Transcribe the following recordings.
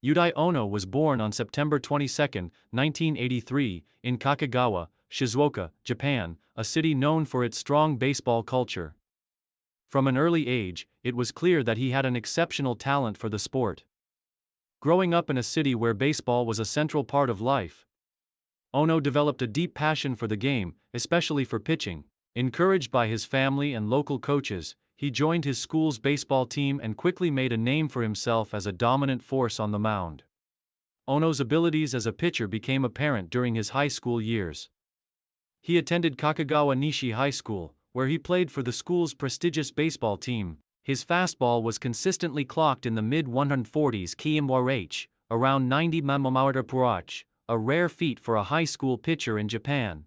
Yūdai Ōno was born on September 22, 1983, in Kakagawa, Shizuoka, Japan, a city known for its strong baseball culture. From an early age, it was clear that he had an exceptional talent for the sport. Growing up in a city where baseball was a central part of life, Ōno developed a deep passion for the game, especially for pitching. Encouraged by his family and local coaches, he joined his school's baseball team and quickly made a name for himself as a dominant force on the mound. Ōno's abilities as a pitcher became apparent during his high school years. He attended Kakagawa Nishi High School, where he played for the school's prestigious baseball team. His fastball was consistently clocked in the mid-140s km/h, around 90 mph, a rare feat for a high school pitcher in Japan.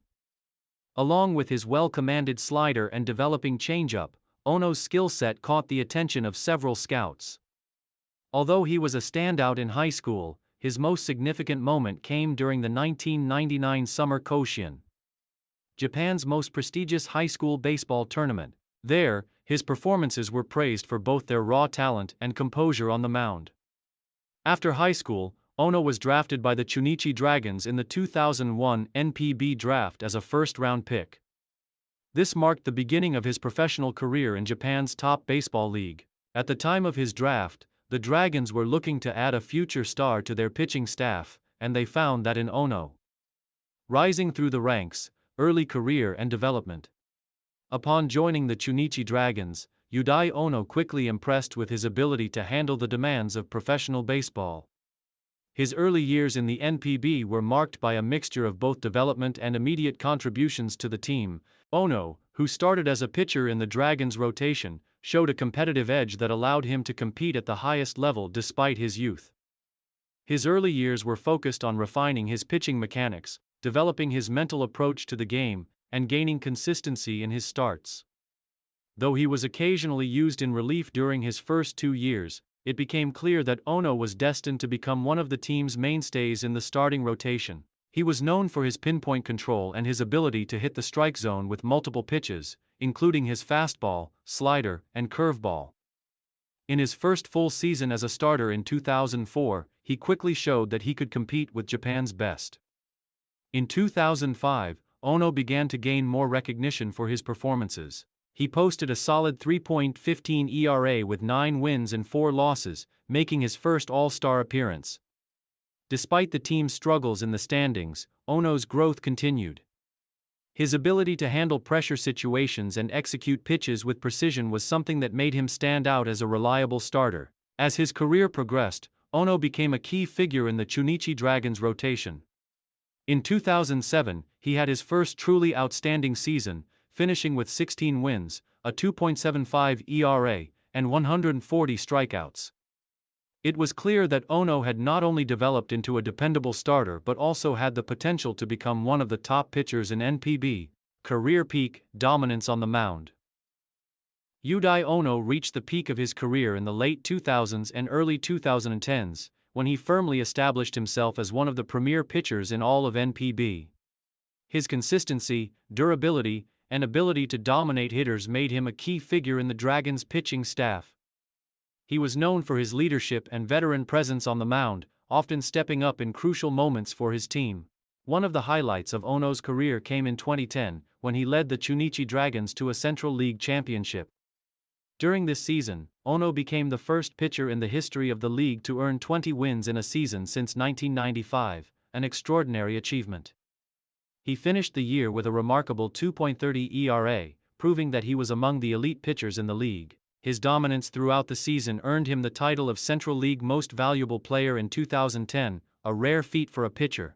Along with his well-commanded slider and developing changeup, Ōno's skill set caught the attention of several scouts. Although he was a standout in high school, his most significant moment came during the 1999 Summer Koshien, Japan's most prestigious high school baseball tournament. There, his performances were praised for both their raw talent and composure on the mound. After high school, Ōno was drafted by the Chūnichi Dragons in the 2001 NPB draft as a first-round pick. This marked the beginning of his professional career in Japan's top baseball league. At the time of his draft, the Dragons were looking to add a future star to their pitching staff, and they found that in Ōno. Rising through the ranks, early career and development. Upon joining the Chūnichi Dragons, Yūdai Ōno quickly impressed with his ability to handle the demands of professional baseball. His early years in the NPB were marked by a mixture of both development and immediate contributions to the team. Ōno, who started as a pitcher in the Dragons' rotation, showed a competitive edge that allowed him to compete at the highest level despite his youth. His early years were focused on refining his pitching mechanics, developing his mental approach to the game, and gaining consistency in his starts. Though he was occasionally used in relief during his first 2 years, it became clear that Ōno was destined to become one of the team's mainstays in the starting rotation. He was known for his pinpoint control and his ability to hit the strike zone with multiple pitches, including his fastball, slider, and curveball. In his first full season as a starter in 2004, he quickly showed that he could compete with Japan's best. In 2005, Ōno began to gain more recognition for his performances. He posted a solid 3.15 ERA with 9 wins and 4 losses, making his first All-Star appearance. Despite the team's struggles in the standings, Ōno's growth continued. His ability to handle pressure situations and execute pitches with precision was something that made him stand out as a reliable starter. As his career progressed, Ōno became a key figure in the Chūnichi Dragons' rotation. In 2007, he had his first truly outstanding season, finishing with 16 wins, a 2.75 ERA, and 140 strikeouts. It was clear that Ōno had not only developed into a dependable starter but also had the potential to become one of the top pitchers in NPB. Career peak, dominance on the mound. Yūdai Ōno reached the peak of his career in the late 2000s and early 2010s, when he firmly established himself as one of the premier pitchers in all of NPB. His consistency, durability, and ability to dominate hitters made him a key figure in the Dragons' pitching staff. He was known for his leadership and veteran presence on the mound, often stepping up in crucial moments for his team. One of the highlights of Ōno's career came in 2010, when he led the Chūnichi Dragons to a Central League championship. During this season, Ōno became the first pitcher in the history of the league to earn 20 wins in a season since 1995, an extraordinary achievement. He finished the year with a remarkable 2.30 ERA, proving that he was among the elite pitchers in the league. His dominance throughout the season earned him the title of Central League Most Valuable Player in 2010, a rare feat for a pitcher.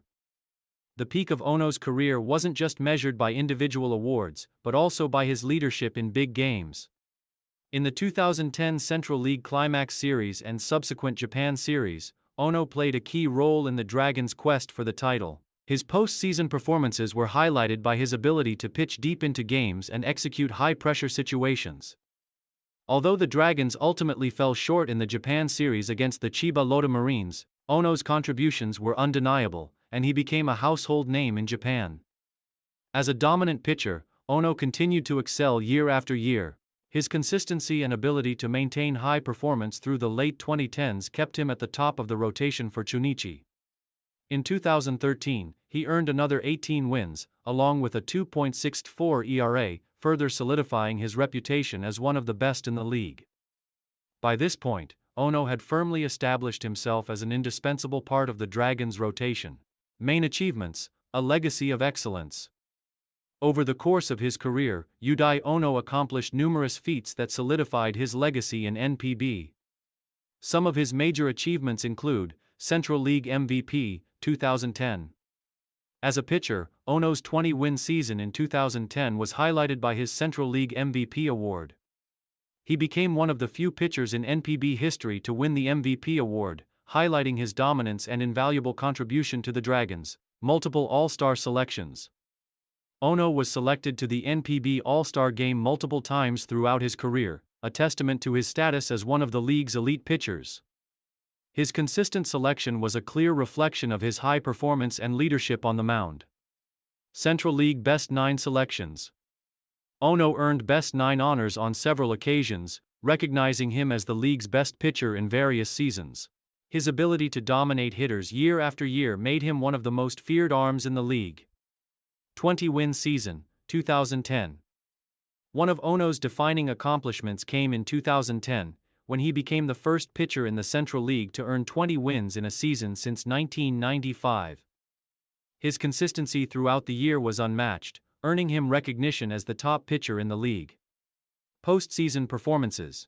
The peak of Ōno's career wasn't just measured by individual awards, but also by his leadership in big games. In the 2010 Central League Climax Series and subsequent Japan Series, Ōno played a key role in the Dragons' quest for the title. His postseason performances were highlighted by his ability to pitch deep into games and execute high-pressure situations. Although the Dragons ultimately fell short in the Japan Series against the Chiba Lotte Marines, Ōno's contributions were undeniable, and he became a household name in Japan. As a dominant pitcher, Ōno continued to excel year after year, His consistency and ability to maintain high performance through the late 2010s kept him at the top of the rotation for Chūnichi. In 2013, he earned another 18 wins, along with a 2.64 ERA, further solidifying his reputation as one of the best in the league. By this point, Ōno had firmly established himself as an indispensable part of the Dragons' rotation. Main achievements: a legacy of excellence. Over the course of his career, Yūdai Ōno accomplished numerous feats that solidified his legacy in NPB. Some of his major achievements include Central League MVP, 2010. As a pitcher, Ōno's 20-win season in 2010 was highlighted by his Central League MVP award. He became one of the few pitchers in NPB history to win the MVP award, highlighting his dominance and invaluable contribution to the Dragons. Multiple All-Star selections. Ōno was selected to the NPB All-Star game multiple times throughout his career, a testament to his status as one of the league's elite pitchers. His consistent selection was a clear reflection of his high performance and leadership on the mound. Central League Best 9 selections. Ōno earned Best 9 honors on several occasions, recognizing him as the league's best pitcher in various seasons. His ability to dominate hitters year after year made him one of the most feared arms in the league. 20-win season, 2010. One of Ōno's defining accomplishments came in 2010, when he became the first pitcher in the Central League to earn 20 wins in a season since 1995. His consistency throughout the year was unmatched, earning him recognition as the top pitcher in the league. Postseason performances.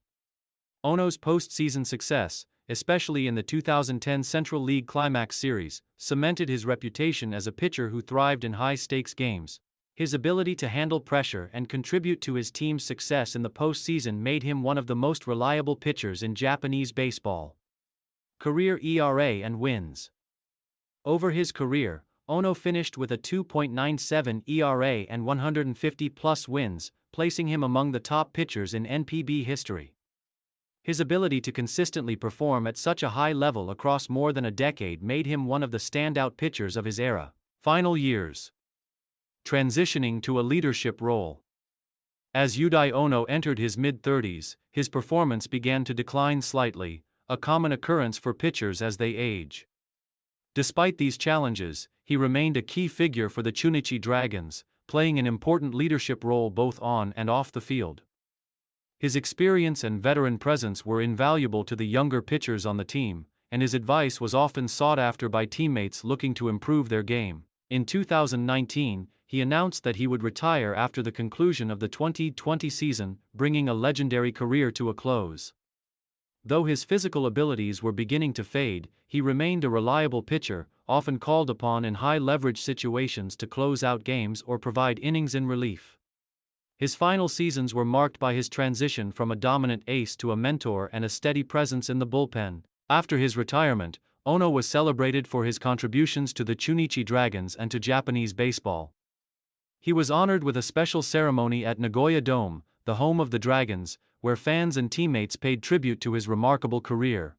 Ōno's postseason success, especially in the 2010 Central League Climax Series, cemented his reputation as a pitcher who thrived in high-stakes games. His ability to handle pressure and contribute to his team's success in the postseason made him one of the most reliable pitchers in Japanese baseball. Career ERA and wins. Over his career, Ōno finished with a 2.97 ERA and 150-plus wins, placing him among the top pitchers in NPB history. His ability to consistently perform at such a high level across more than a decade made him one of the standout pitchers of his era. Final years. Transitioning to a leadership role. As Yūdai Ōno entered his mid-30s, his performance began to decline slightly, a common occurrence for pitchers as they age. Despite these challenges, he remained a key figure for the Chūnichi Dragons, playing an important leadership role both on and off the field. His experience and veteran presence were invaluable to the younger pitchers on the team, and his advice was often sought after by teammates looking to improve their game. In 2019, he announced that he would retire after the conclusion of the 2020 season, bringing a legendary career to a close. Though his physical abilities were beginning to fade, he remained a reliable pitcher, often called upon in high-leverage situations to close out games or provide innings in relief. His final seasons were marked by his transition from a dominant ace to a mentor and a steady presence in the bullpen. After his retirement, Ōno was celebrated for his contributions to the Chūnichi Dragons and to Japanese baseball. He was honored with a special ceremony at Nagoya Dome, the home of the Dragons, where fans and teammates paid tribute to his remarkable career.